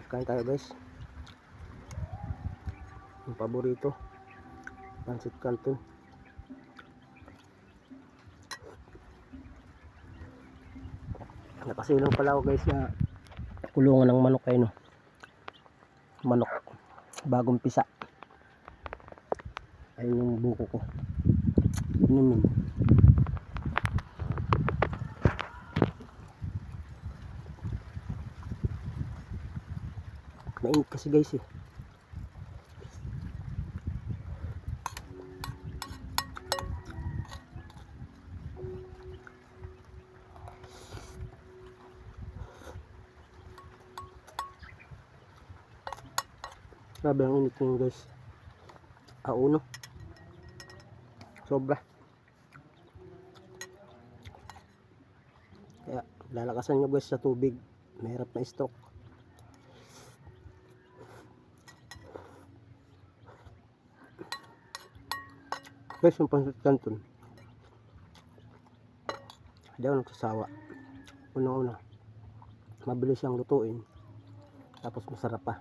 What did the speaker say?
Kain tayo guys. Yung paborito, pancit canton. Nakasilang pala ako guys na kulungan ng manok kayo, no? Manok bagong pisa. Ayun yung buko ko. Inumin. Mainit kasi guys eh. Grabe ang init ngayon guys. Auno. Sobra. Kaya lalakasan nyo guys sa tubig. Mahirap na stroke. Guys, yung pancit canton, hindi ako nagsasawa. Unang-una, mabilis siyang lutuin. Tapos masarap pa.